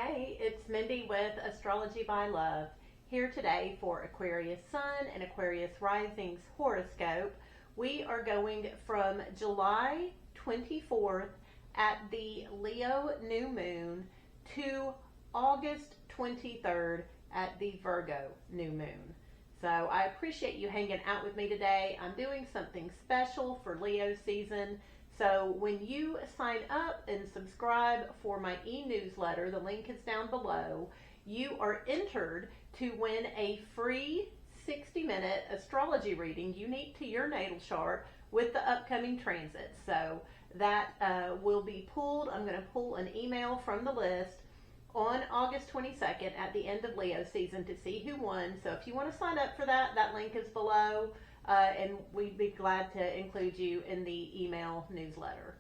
Hey, it's Mindy with Astrology by Love, here today for Aquarius Sun and Aquarius Rising's horoscope. We are going from July 24th at the Leo new moon to August 23rd at the Virgo new moon. So I appreciate you hanging out with me today. I'm doing something special for Leo season. So when you sign up and subscribe for my e-newsletter, the link is down below, you are entered to win a free 60-minute astrology reading unique to your natal chart with the upcoming transits. So that will be pulled. I'm going to pull an email from the list on August 22nd at the end of Leo season to see who won. So if you want to sign up for that, that link is below. And we'd be glad to include you in the email newsletter.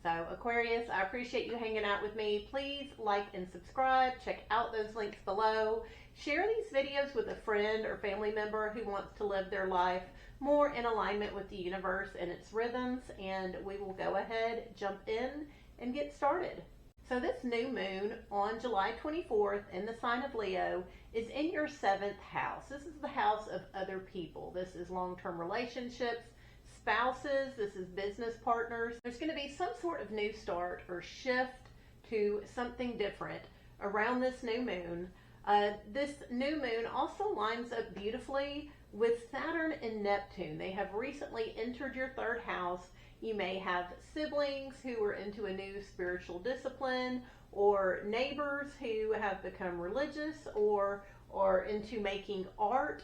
So Aquarius, I appreciate you hanging out with me. Please like and subscribe. Check out those links below. Share these videos with a friend or family member who wants to live their life more in alignment with the universe and its rhythms. And we will go ahead, jump in, and get started. So this new moon on July 24th in the sign of Leo is in your 7th house. This is the house of other people. This is long-term relationships, spouses, this is business partners. There's going to be some sort of new start or shift to something different around this new moon. This new moon also lines up beautifully with Saturn and Neptune. They have recently entered your 3rd house. You may have siblings who are into a new spiritual discipline, or neighbors who have become religious or into making art.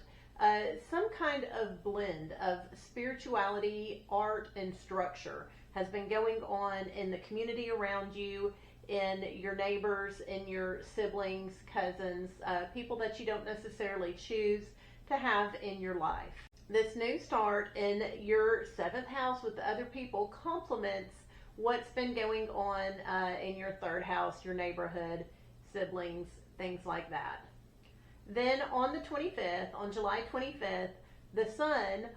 Some kind of blend of spirituality, art, and structure has been going on in the community around you, in your neighbors, in your siblings, cousins, people that you don't necessarily choose to have in your life. This new start in your 7th house with the other people complements what's been going on in your 3rd house, your neighborhood, siblings, things like that. Then on the 25th, on July 25th, the sun,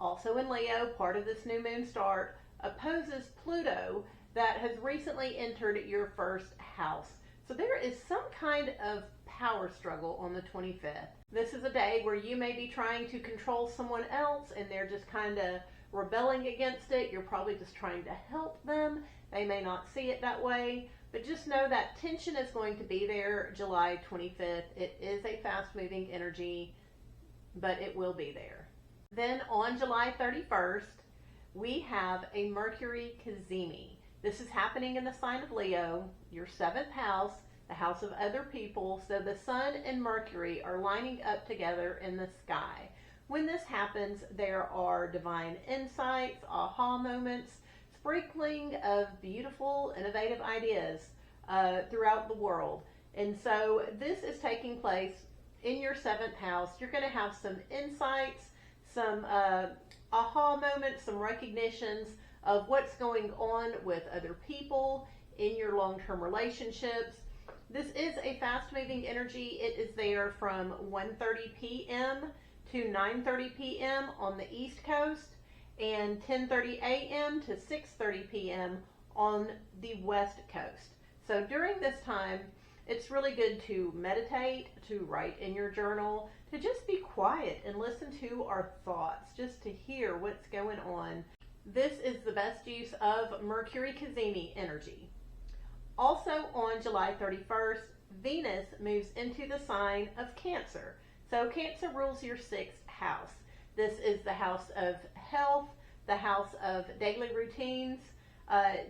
also in Leo, part of this new moon start, opposes Pluto that has recently entered your 1st house. So there is some kind of power struggle on the 25th. This is a day where you may be trying to control someone else and they're just kind of rebelling against it. You're probably just trying to help them. They may not see it that way, but just know that tension is going to be there July 25th. It is a fast-moving energy, but it will be there. Then on July 31st, we have a Mercury cazimi. This is happening in the sign of Leo, your 7th house, the house of other people. So the sun and Mercury are lining up together in the sky. When this happens, there are divine insights, aha moments, sprinkling of beautiful, innovative ideas throughout the world. And so this is taking place in your 7th house. You're going to have some insights, some aha moments, some recognitions of what's going on with other people in your long-term relationships. This is a fast-moving energy. It is there from 1:30 p.m. to 9:30 p.m. on the East Coast and 10:30 a.m. to 6:30 p.m. on the West Coast. So during this time, it's really good to meditate, to write in your journal, to just be quiet and listen to our thoughts, just to hear what's going on. This is the best use of Mercury cazimi energy. Also on July 31st, Venus moves into the sign of Cancer. So Cancer rules your 6th house. This is the house of health, the house of daily routines.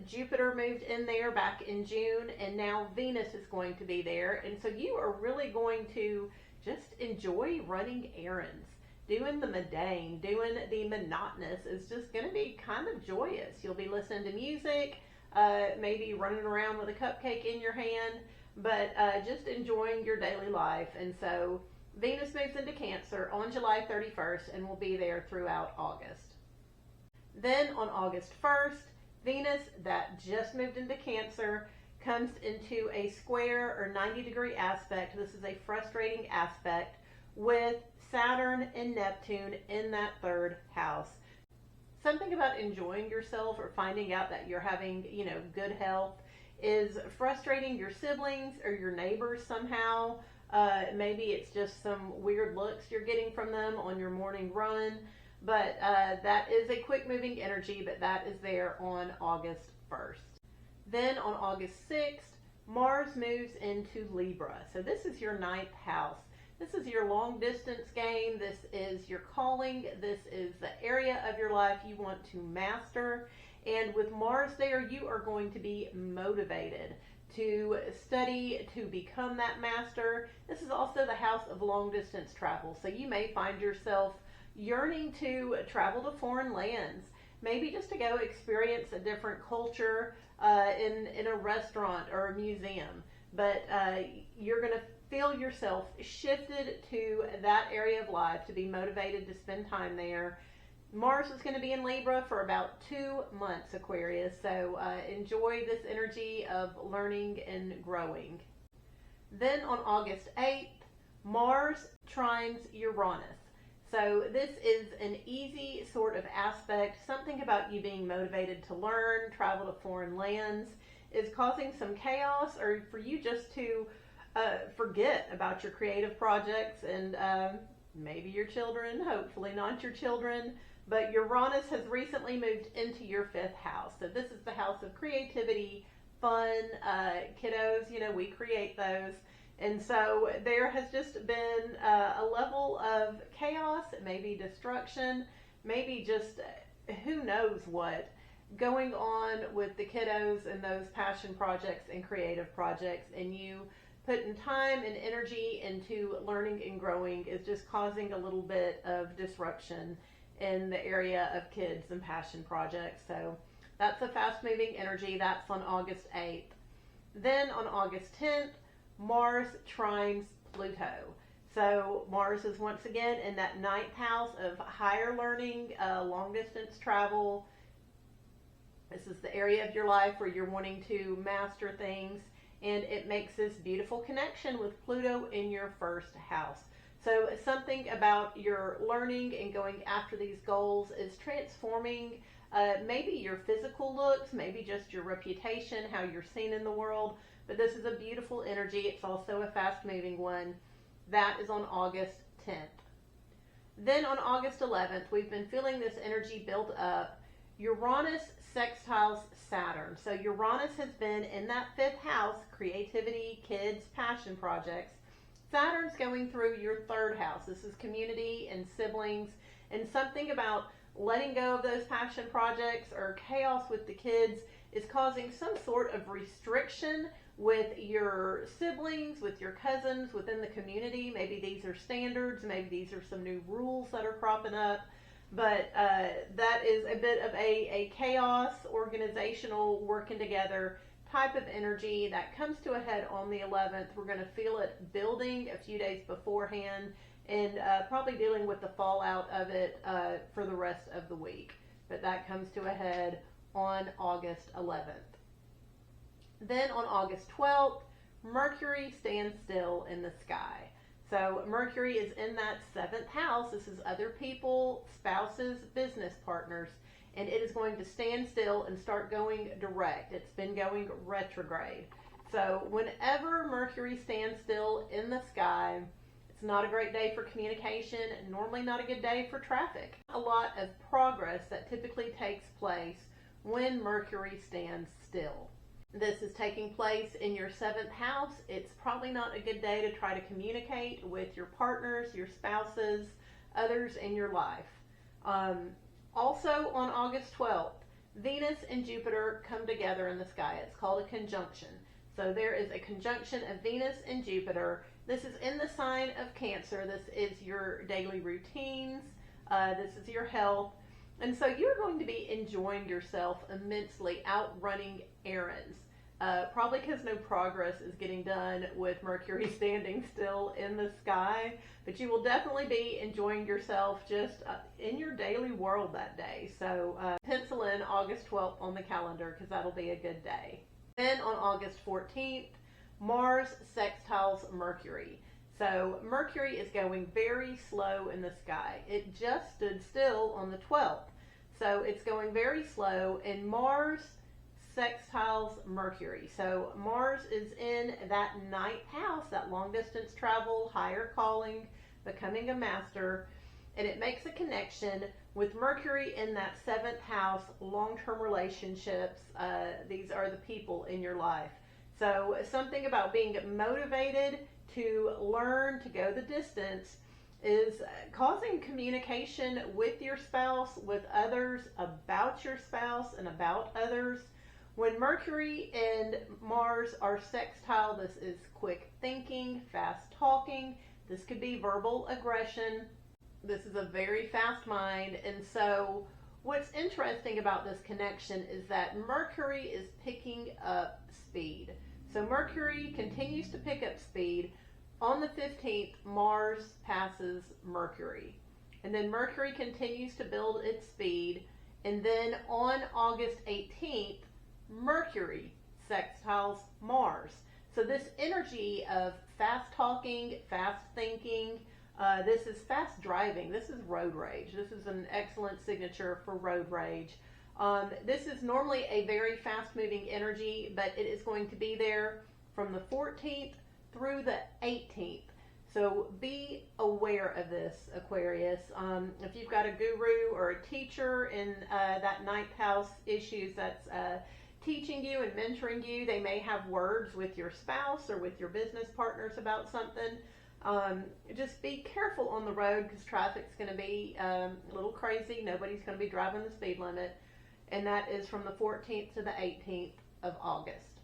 Jupiter moved in there back in June, and now Venus is going to be there. And so you are really going to just enjoy running errands. Doing the mundane, doing the monotonous is just going to be kind of joyous. You'll be listening to music, maybe running around with a cupcake in your hand, but just enjoying your daily life. And so Venus moves into Cancer on July 31st and will be there throughout August. Then on August 1st, Venus, that just moved into Cancer, comes into a square or 90-degree aspect. This is a frustrating aspect with Saturn and Neptune in that 3rd house. Something about enjoying yourself or finding out that you're having, good health is frustrating your siblings or your neighbors somehow. Maybe it's just some weird looks you're getting from them on your morning run. But that is a quick moving energy, but that is there on August 1st. Then on August 6th, Mars moves into Libra. So this is your ninth house. This is your long distance game. This is your calling. This is the area of your life you want to master. And with Mars there, you are going to be motivated to study, to become that master. This is also the house of long distance travel. So you may find yourself yearning to travel to foreign lands, maybe just to go experience a different culture in a restaurant or a museum. But you're going to feel yourself shifted to that area of life, to be motivated to spend time there. Mars is going to be in Libra for about 2 months, Aquarius, so enjoy this energy of learning and growing. Then on August 8th, Mars trines Uranus. So this is an easy sort of aspect. Something about you being motivated to learn, travel to foreign lands is causing some chaos, or for you just to forget about your creative projects and maybe your children, hopefully not your children. But Uranus has recently moved into your 5th house. So this is the house of creativity, fun, kiddos, we create those. And so there has just been a level of chaos, maybe destruction, maybe just who knows what going on with the kiddos and those passion projects and creative projects, and you putting time and energy into learning and growing is just causing a little bit of disruption in the area of kids and passion projects. So that's a fast moving energy. That's on August 8th. Then on August 10th, Mars trines Pluto. So Mars is once again in that 9th house of higher learning, long distance travel. This is the area of your life where you're wanting to master things, and it makes this beautiful connection with Pluto in your 1st house. So something about your learning and going after these goals is transforming maybe your physical looks, maybe just your reputation, how you're seen in the world. But this is a beautiful energy. It's also a fast-moving one. That is on August 10th. Then on August 11th, we've been feeling this energy build up. Uranus sextiles Saturn. So Uranus has been in that 5th house, creativity, kids, passion projects. Saturn's going through your 3rd house. This is community and siblings, and something about letting go of those passion projects or chaos with the kids is causing some sort of restriction with your siblings, with your cousins, within the community. Maybe these are standards, maybe these are some new rules that are cropping up, but that is a bit of a chaos, organizational, working together type of energy that comes to a head on the 11th. We're going to feel it building a few days beforehand, and probably dealing with the fallout of it for the rest of the week. But that comes to a head on August 11th. Then on August 12th, Mercury stands still in the sky. So Mercury is in that 7th house. This is other people, spouses, business partners, and it is going to stand still and start going direct. It's been going retrograde. So whenever Mercury stands still in the sky, it's not a great day for communication, normally not a good day for traffic. A lot of progress that typically takes place when Mercury stands still. This is taking place in your 7th house. It's probably not a good day to try to communicate with your partners, your spouses, others in your life. Also on August 12th, Venus and Jupiter come together in the sky. It's called a conjunction. So there is a conjunction of Venus and Jupiter. This is in the sign of Cancer. This is your daily routines. This is your health. And so you're going to be enjoying yourself immensely out running errands. Probably because no progress is getting done with Mercury standing still in the sky. But you will definitely be enjoying yourself just in your daily world that day. So pencil in August 12th on the calendar, because that'll be a good day. Then on August 14th, Mars sextiles Mercury. So Mercury is going very slow in the sky. It just stood still on the 12th. So it's going very slow, and Mars sextiles Mercury. So Mars is in that ninth house, that long distance travel, higher calling, becoming a master, and it makes a connection with Mercury in that seventh house, long-term relationships. These are the people in your life. So something about being motivated to learn, to go the distance, is causing communication with your spouse, with others, about your spouse, and about others. When Mercury and Mars are sextile, this is quick thinking, fast talking. This could be verbal aggression. This is a very fast mind. And so what's interesting about this connection is that Mercury is picking up speed. So Mercury continues to pick up speed. On the 15th, Mars passes Mercury. And then Mercury continues to build its speed. And then on August 18th, Mercury sextiles Mars. So this energy of fast talking, fast thinking, this is fast driving. This is road rage. This is an excellent signature for road rage. This is normally a very fast moving energy, but it is going to be there from the 14th through the 18th. So be aware of this, Aquarius. If you've got a guru or a teacher in that ninth house issues that's teaching you and mentoring you, they may have words with your spouse or with your business partners about something. Just be careful on the road because traffic's going to be a little crazy. Nobody's going to be driving the speed limit. And that is from the 14th to the 18th of August.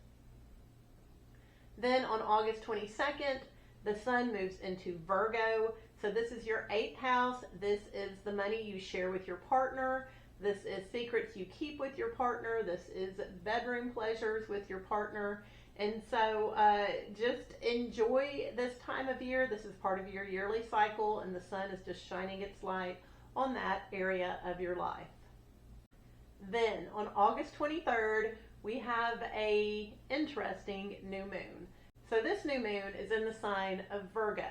Then on August 22nd, the sun moves into Virgo. So this is your 8th house. This is the money you share with your partner. This is secrets you keep with your partner. This is bedroom pleasures with your partner. And so just enjoy this time of year. This is part of your yearly cycle, and the sun is just shining its light on that area of your life. Then on August 23rd, we have a interesting new moon. So this new moon is in the sign of Virgo.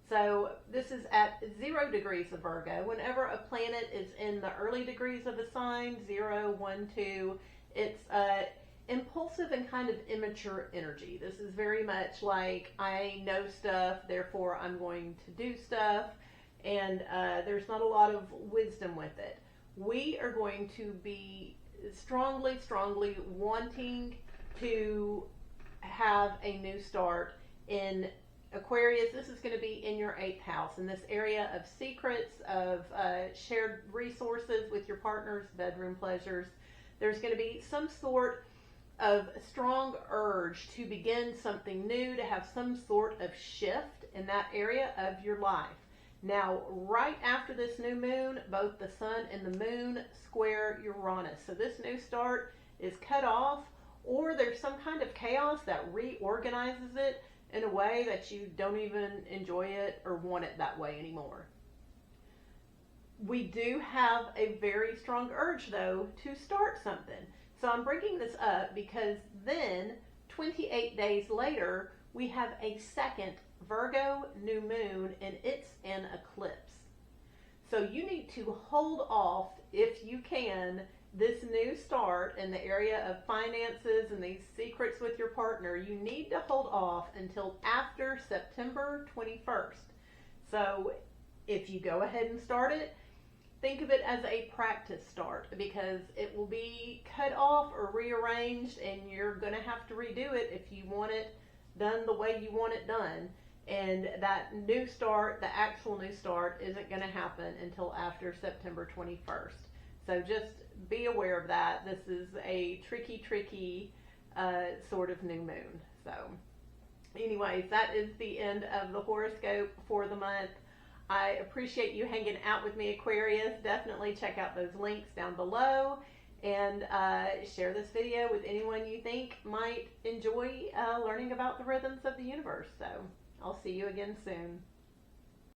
So this is at 0 degrees of Virgo. Whenever a planet is in the early degrees of a sign, 0, 1, 2, it's impulsive and kind of immature energy. This is very much like, I know stuff, therefore I'm going to do stuff, and there's not a lot of wisdom with it. We are going to be strongly wanting to have a new start in Aquarius. This is going to be in your 8th house, in this area of secrets, of shared resources with your partners, bedroom pleasures. There's going to be some sort of strong urge to begin something new, to have some sort of shift in that area of your life. Now, right after this new moon, both the sun and the moon square Uranus. So this new start is cut off, or there's some kind of chaos that reorganizes it in a way that you don't even enjoy it or want it that way anymore. We do have a very strong urge, though, to start something. So I'm bringing this up because then 28 days later, we have a second Virgo new moon, and it's an eclipse. So you need to hold off, if you can, this new start in the area of finances and these secrets with your partner. You need to hold off until after September 21st. So if you go ahead and start it, think of it as a practice start, because it will be cut off or rearranged, and you're going to have to redo it if you want it done the way you want it done. And that new start, the actual new start, isn't going to happen until after September 21st. So just be aware of that. This is a tricky sort of new moon. So anyways, that is the end of the horoscope for the month. I appreciate you hanging out with me, Aquarius. Definitely check out those links down below, and share this video with anyone you think might enjoy learning about the rhythms of the universe. So I'll see you again soon.